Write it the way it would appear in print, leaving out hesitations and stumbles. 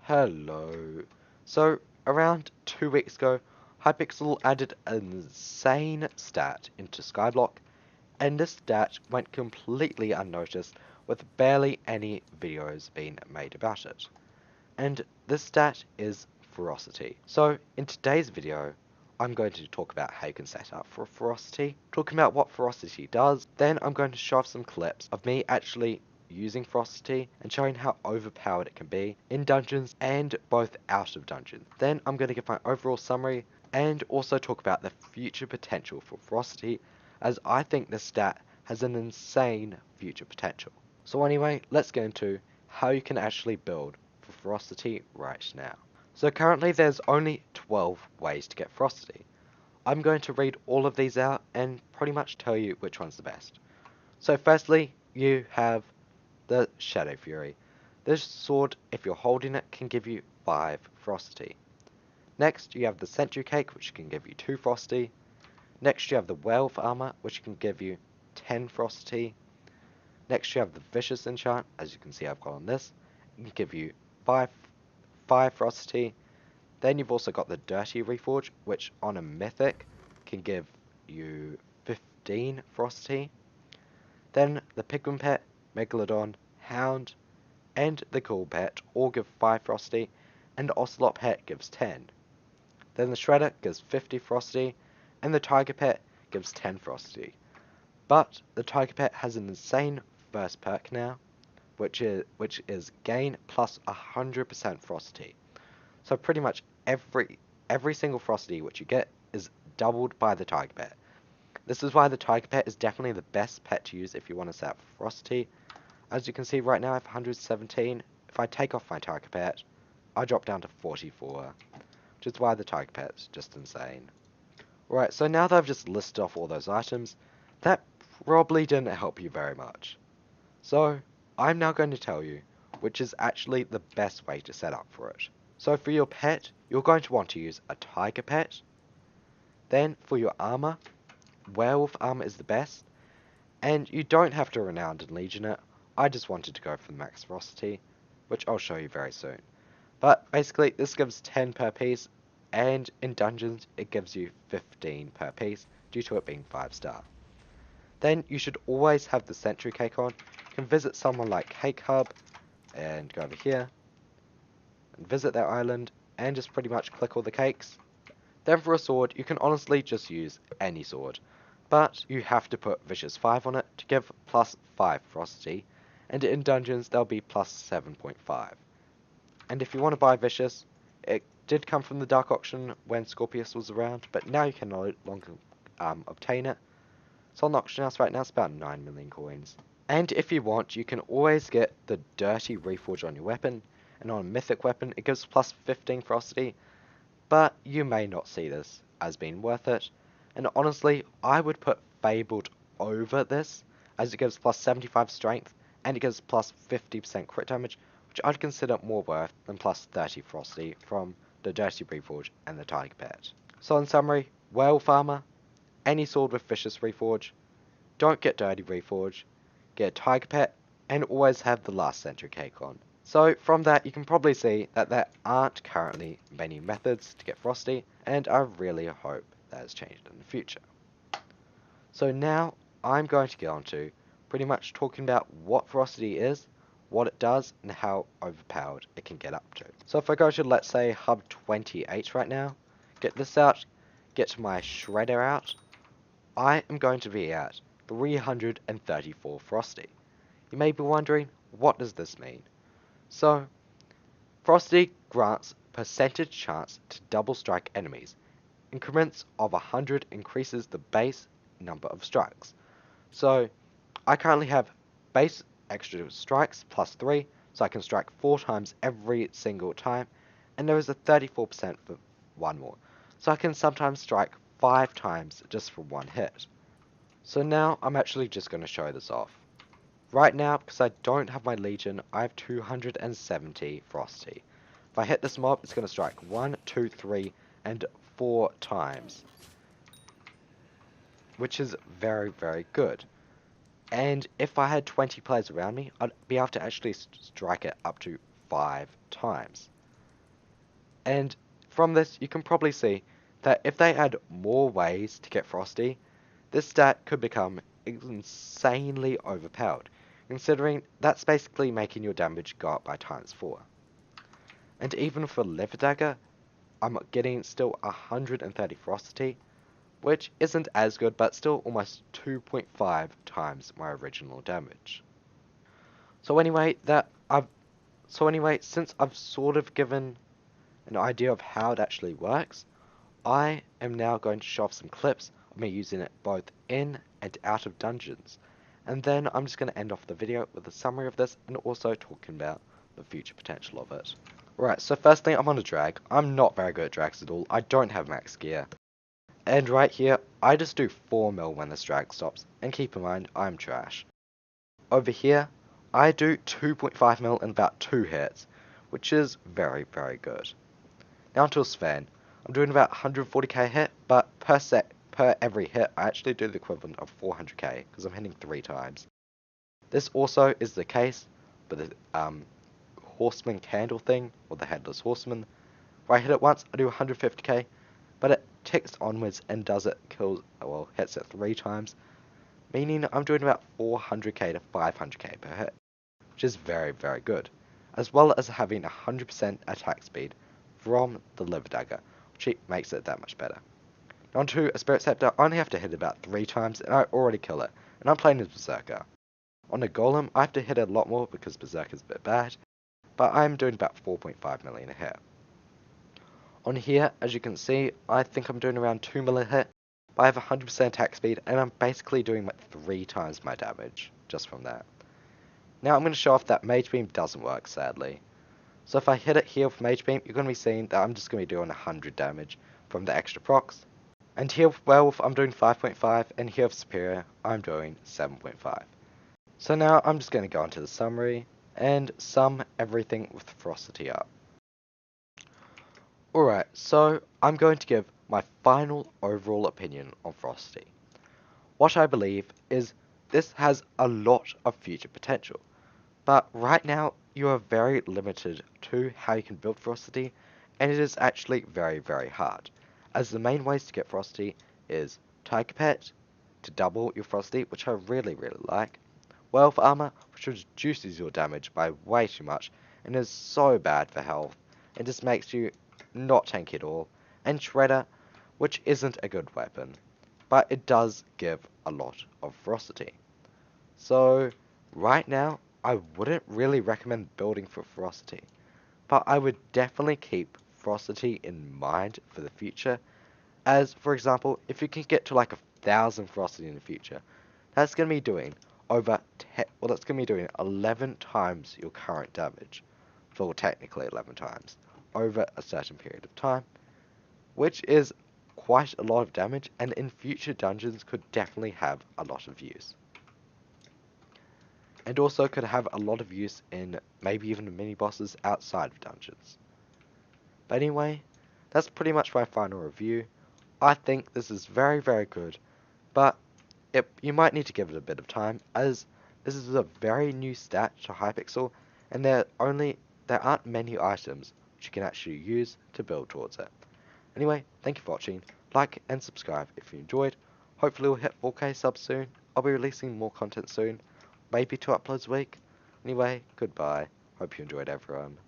Hello. So, around 2 weeks ago, Hypixel added an insane stat into Skyblock, and this stat went completely unnoticed with barely any videos being made about it. And this stat is Ferocity. So, in today's video, I'm going to talk about how you can set up for Ferocity, talking about what Ferocity does, then I'm going to show off some clips of me actually using Ferocity and showing how overpowered it can be in dungeons and both out of dungeons. Then I'm going to give my overall summary and also talk about the future potential for Ferocity, as I think this stat has an insane future potential. So anyway, let's get into how you can actually build for Ferocity right now. So currently there's only 12 ways to get Ferocity. I'm going to read all of these out and pretty much tell you which one's the best. So firstly, you have the Shadow Fury. This sword, if you're holding it, can give you 5 Ferocity. Next, you have the Sentry Cake, which can give you 2 Ferocity. Next, you have the Werewolf Armor, which can give you 10 Ferocity. Next, you have the Vicious Enchant, as you can see I've got on this. It can give you 5 Ferocity. Then you've also got the Dirty Reforge, which on a Mythic can give you 15 Ferocity. Then the Pigman Pet, Megalodon, Hound, and the Cool Pet all give 5 Ferocity, and the Ocelot Pet gives 10. Then the Shredder gives 50 Ferocity, and the Tiger Pet gives 10 Ferocity. But the Tiger Pet has an insane first perk now, which is gain plus 100% Ferocity. So pretty much every single Ferocity which you get is doubled by the Tiger Pet. This is why the Tiger Pet is definitely the best pet to use if you want to set up Ferocity. As you can see right now I have 117. If I take off my Tiger Pet, I drop down to 44. Which is why the Tiger Pet is just insane. Right, so now that I've just listed off all those items, that probably didn't help you very much. So, I'm now going to tell you which is actually the best way to set up for it. So for your pet, you're going to want to use a Tiger Pet. Then for your armor, Werewolf Armor is the best. And you don't have to Renowned and Legion it. I just wanted to go for the max Ferocity, which I'll show you very soon. But basically, this gives 10 per piece, and in dungeons, it gives you 15 per piece, due to it being 5-star. Then you should always have the Sentry Cake on. You can visit someone like Cake Hub, and go over here, and visit their island, and just pretty much click all the cakes. Then for a sword, you can honestly just use any sword, but you have to put Vicious 5 on it to give plus 5 Ferocity, and in dungeons they'll be plus 7.5. And if you want to buy Vicious, it did come from the Dark Auction when Scorpius was around, but now you can no longer obtain it. So on the auction house right now it's about 9 million coins. And if you want, you can always get the Dirty Reforge on your weapon, and on a Mythic weapon it gives plus 15 Ferocity, but you may not see this as being worth it. And honestly, I would put Fabled over this, as it gives plus 75 strength, and it gives plus 50% crit damage, which I'd consider more worth than plus 30 Ferocity from the Dirty Reforge and the Tiger Pet. So in summary, Werewolf Armor, any sword with Vicious Reforge, don't get Dirty Reforge, get a Tiger Pet, and always have the last Sentry Cake on. So from that you can probably see that there aren't currently many methods to get Ferocity, and I really hope that has changed in the future. So now I'm going to get on to pretty much talking about what Ferocity is, what it does, and how overpowered it can get up to. So if I go to, let's say, hub 28 right now, get this out, get my Shredder out, I am going to be at 334 Ferocity. You may be wondering, what does this mean? So, Ferocity grants percentage chance to double strike enemies. Increments of 100 increases the base number of strikes. So, I currently have base extra strikes plus 3, so I can strike 4 times every single time, and there is a 34% for 1 more. So I can sometimes strike 5 times just for 1 hit. So now I'm actually just going to show this off. Right now, because I don't have my Legion, I have 270 Ferocity. If I hit this mob, it's going to strike 1, 2, 3, and 4 times. Which is very, very good. And if I had 20 players around me, I'd be able to actually strike it up to 5 times. And from this, you can probably see that if they add more ways to get Frosty, this stat could become insanely overpowered, considering that's basically making your damage go up by ×4. And even for livid dagger, I'm getting still 130 Ferocity, which isn't as good, but still almost 2.5 times my original damage. So anyway, since I've sort of given an idea of how it actually works, I am now going to show off some clips of me using it both in and out of dungeons. And then I'm just going to end off the video with a summary of this and also talking about the future potential of it. Right, so first thing, I'm on a drag. I'm not very good at drags at all. I don't have max gear. And right here, I just do 4 mil when this drag stops. And keep in mind, I'm trash. Over here, I do 2.5 mil in about 2 hits, which is very, very good. Now onto a Sven. I'm doing about 140k hit, but per every hit, I actually do the equivalent of 400k, because I'm hitting 3 times. This also is the case with the horseman candle thing, or the headless horseman. Where I hit it once, I do 150k, but it ticks onwards and hits it 3 times, meaning I'm doing about 400k to 500k per hit, which is very, very good, as well as having 100% attack speed from the livid dagger, which makes it that much better. Now onto a spirit scepter, I only have to hit it about 3 times, and I already kill it, and I'm playing as berserker. On a golem, I have to hit it a lot more because berserker is a bit bad, but I'm doing about 4.5 million a hit. On here, as you can see, I think I'm doing around 2 million a hit, but I have 100% attack speed, and I'm basically doing like 3 times my damage just from that. Now I'm going to show off that Mage Beam doesn't work, sadly. So if I hit it here with Mage Beam, you're going to be seeing that I'm just going to be doing 100 damage from the extra procs. And here with Werewolf, I'm doing 5.5, and here with Superior, I'm doing 7.5. So now I'm just going to go into the summary and sum everything with Ferocity up. Alright, so I'm going to give my final overall opinion on Ferocity. What I believe is this has a lot of future potential, but right now you are very limited to how you can build Ferocity, and it is actually very, very hard, as the main ways to get Ferocity is Tiger Pet, to double your Ferocity, which I really, really like, Wealth Armor, which reduces your damage by way too much, and is so bad for health, and just makes you not tanky at all, and Shredder, which isn't a good weapon, but it does give a lot of Ferocity. So, right now, I wouldn't really recommend building for Ferocity, but I would definitely keep Ferocity in mind for the future, as, for example, if you can get to like 1,000 Ferocity in the future, that's going to be doing that's going to be doing 11 times your current damage, well, technically 11 times, over a certain period of time, which is quite a lot of damage, and in future dungeons could definitely have a lot of use. And also could have a lot of use in maybe even the mini-bosses outside of dungeons. But anyway, that's pretty much my final review. I think this is very, very good, but you might need to give it a bit of time, as this is a very new stat to Hypixel, and there aren't many items which you can actually use to build towards it. Anyway, thank you for watching, like and subscribe if you enjoyed. Hopefully we'll hit 4K subs soon. I'll be releasing more content soon, maybe 2 uploads a week. Anyway, goodbye. Hope you enjoyed, everyone.